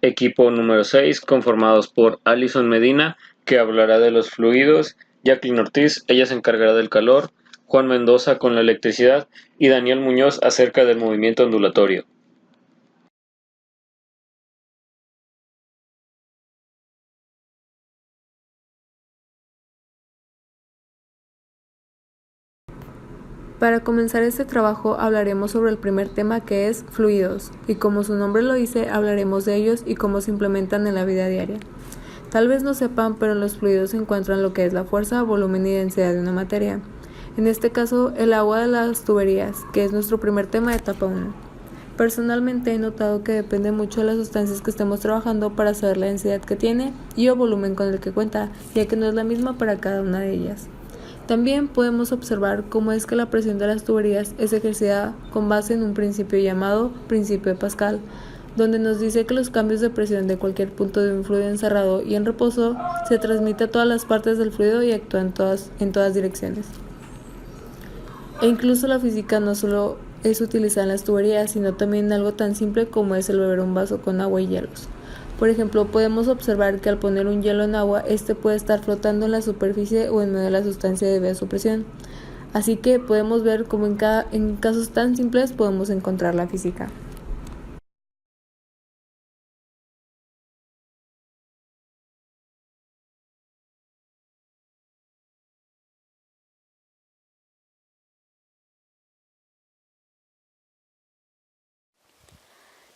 Equipo número 6, conformados por Alison Medina, que hablará de los fluidos, Jacqueline Ortiz, ella se encargará del calor, Juan Mendoza con la electricidad y Daniel Muñoz acerca del movimiento ondulatorio. Para comenzar este trabajo hablaremos sobre el primer tema, que es fluidos, y como su nombre lo dice, hablaremos de ellos y cómo se implementan en la vida diaria. Tal vez no sepan, pero en los fluidos se encuentran lo que es la fuerza, volumen y densidad de una materia. En este caso, el agua de las tuberías, que es nuestro primer tema de etapa 1. Personalmente he notado que depende mucho de las sustancias que estemos trabajando para saber la densidad que tiene y el volumen con el que cuenta, ya que no es la misma para cada una de ellas. También podemos observar cómo es que la presión de las tuberías es ejercida con base en un principio llamado principio de Pascal, donde nos dice que los cambios de presión de cualquier punto de un fluido encerrado y en reposo se transmite a todas las partes del fluido y actúa en todas direcciones. E incluso la física no solo es utilizada en las tuberías, sino también en algo tan simple como es el beber un vaso con agua y hielos. Por ejemplo, podemos observar que al poner un hielo en agua, este puede estar flotando en la superficie o en medio de la sustancia debido a su presión. Así que podemos ver cómo en casos tan simples podemos encontrar la física.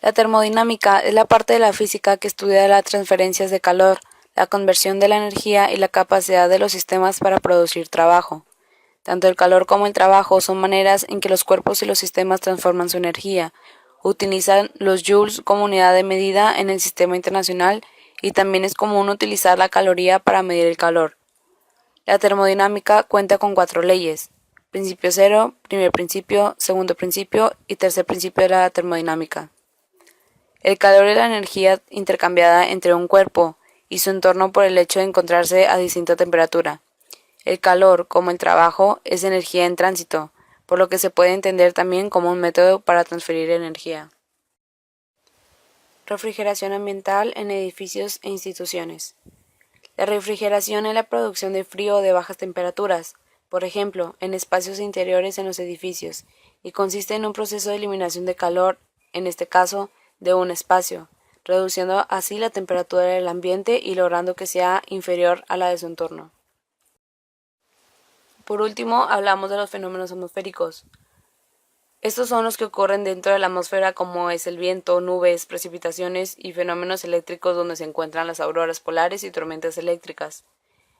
La termodinámica es la parte de la física que estudia las transferencias de calor, la conversión de la energía y la capacidad de los sistemas para producir trabajo. Tanto el calor como el trabajo son maneras en que los cuerpos y los sistemas transforman su energía. Utilizan los joules como unidad de medida en el sistema internacional y también es común utilizar la caloría para medir el calor. La termodinámica cuenta con 4 leyes: principio cero, primer principio, segundo principio y tercer principio de la termodinámica. El calor es la energía intercambiada entre un cuerpo y su entorno por el hecho de encontrarse a distinta temperatura. El calor, como el trabajo, es energía en tránsito, por lo que se puede entender también como un método para transferir energía. Refrigeración ambiental en edificios e instituciones. La refrigeración es la producción de frío de bajas temperaturas, por ejemplo, en espacios interiores en los edificios, y consiste en un proceso de eliminación de calor, en este caso, de un espacio, reduciendo así la temperatura del ambiente y logrando que sea inferior a la de su entorno. Por último, hablamos de los fenómenos atmosféricos. Estos son los que ocurren dentro de la atmósfera, como es el viento, nubes, precipitaciones y fenómenos eléctricos, donde se encuentran las auroras polares y tormentas eléctricas.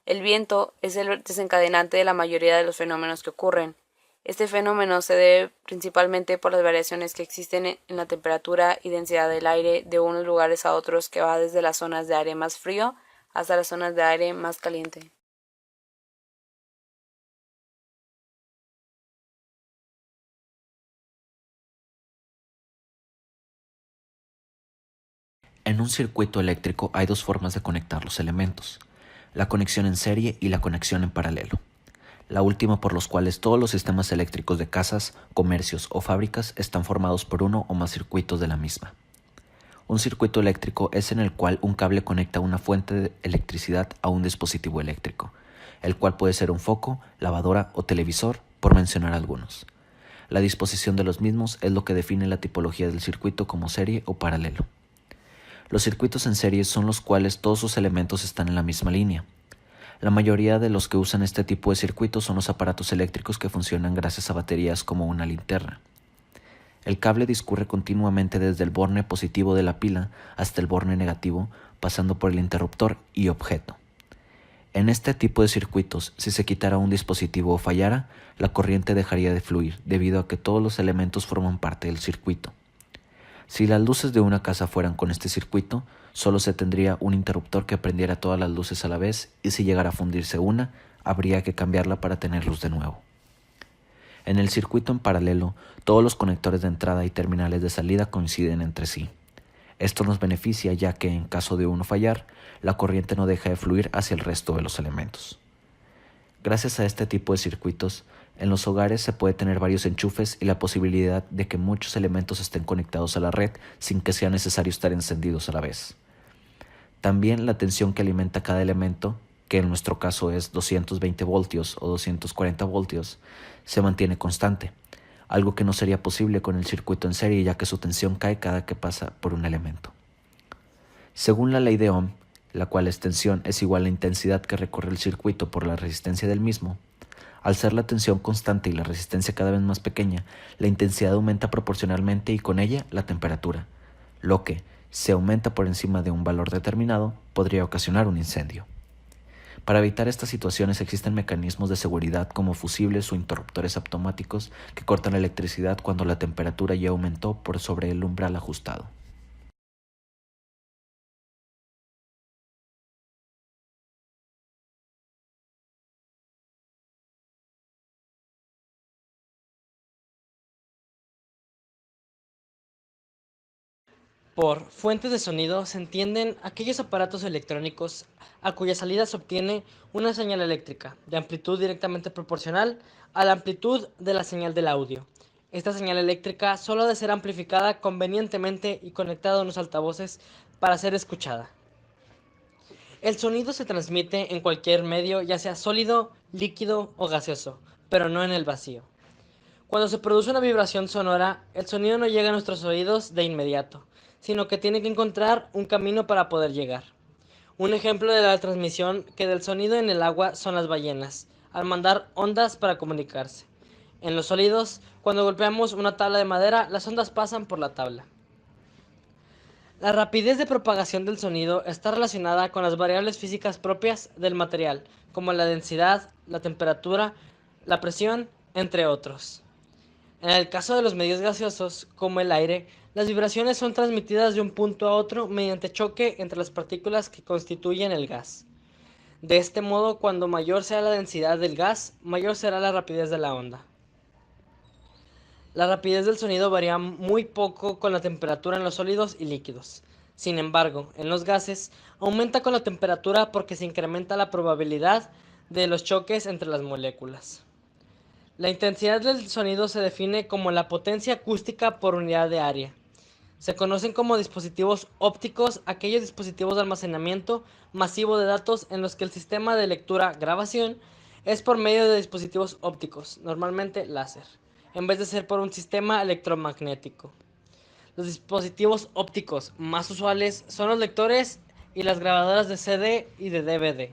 El viento es el desencadenante de la mayoría de los fenómenos que ocurren. Este fenómeno se debe principalmente por las variaciones que existen en la temperatura y densidad del aire de unos lugares a otros, que va desde las zonas de aire más frío hasta las zonas de aire más caliente. En un circuito eléctrico hay dos formas de conectar los elementos: la conexión en serie y la conexión en paralelo. La última, por los cuales todos los sistemas eléctricos de casas, comercios o fábricas están formados por uno o más circuitos de la misma. Un circuito eléctrico es en el cual un cable conecta una fuente de electricidad a un dispositivo eléctrico, el cual puede ser un foco, lavadora o televisor, por mencionar algunos. La disposición de los mismos es lo que define la tipología del circuito como serie o paralelo. Los circuitos en serie son los cuales todos sus elementos están en la misma línea. La mayoría de los que usan este tipo de circuitos son los aparatos eléctricos que funcionan gracias a baterías, como una linterna. El cable discurre continuamente desde el borne positivo de la pila hasta el borne negativo, pasando por el interruptor y objeto. En este tipo de circuitos, si se quitara un dispositivo o fallara, la corriente dejaría de fluir, debido a que todos los elementos forman parte del circuito. Si las luces de una casa fueran con este circuito, solo se tendría un interruptor que prendiera todas las luces a la vez, y si llegara a fundirse una, habría que cambiarla para tener luz de nuevo. En el circuito en paralelo, todos los conectores de entrada y terminales de salida coinciden entre sí. Esto nos beneficia, ya que en caso de uno fallar, la corriente no deja de fluir hacia el resto de los elementos. Gracias a este tipo de circuitos, En los hogares se puede tener varios enchufes y la posibilidad de que muchos elementos estén conectados a la red sin que sea necesario estar encendidos a la vez. También la tensión que alimenta cada elemento, que en nuestro caso es 220 voltios o 240 voltios, se mantiene constante, algo que no sería posible con el circuito en serie ya que su tensión cae cada que pasa por un elemento. Según la ley de Ohm, la cual es tensión es igual a la intensidad que recorre el circuito por la resistencia del mismo, al ser la tensión constante y la resistencia cada vez más pequeña, la intensidad aumenta proporcionalmente y con ella la temperatura, lo que, si aumenta por encima de un valor determinado, podría ocasionar un incendio. Para evitar estas situaciones existen mecanismos de seguridad como fusibles o interruptores automáticos que cortan la electricidad cuando la temperatura ya aumentó por sobre el umbral ajustado. Por fuentes de sonido se entienden aquellos aparatos electrónicos a cuya salida se obtiene una señal eléctrica de amplitud directamente proporcional a la amplitud de la señal del audio. Esta señal eléctrica solo ha de ser amplificada convenientemente y conectada a unos altavoces para ser escuchada. El sonido se transmite en cualquier medio, ya sea sólido, líquido o gaseoso, pero no en el vacío. Cuando se produce una vibración sonora, el sonido no llega a nuestros oídos de inmediato, sino que tiene que encontrar un camino para poder llegar. Un ejemplo de la transmisión que del sonido en el agua son las ballenas, al mandar ondas para comunicarse. En los sólidos, cuando golpeamos una tabla de madera, las ondas pasan por la tabla. La rapidez de propagación del sonido está relacionada con las variables físicas propias del material, como la densidad, la temperatura, la presión, entre otros. En el caso de los medios gaseosos, como el aire, las vibraciones son transmitidas de un punto a otro mediante choque entre las partículas que constituyen el gas. De este modo, cuando mayor sea la densidad del gas, mayor será la rapidez de la onda. La rapidez del sonido varía muy poco con la temperatura en los sólidos y líquidos. Sin embargo, en los gases, aumenta con la temperatura porque se incrementa la probabilidad de los choques entre las moléculas. La intensidad del sonido se define como la potencia acústica por unidad de área. Se conocen como dispositivos ópticos aquellos dispositivos de almacenamiento masivo de datos en los que el sistema de lectura-grabación es por medio de dispositivos ópticos, normalmente láser, en vez de ser por un sistema electromagnético. Los dispositivos ópticos más usuales son los lectores y las grabadoras de CD y de DVD.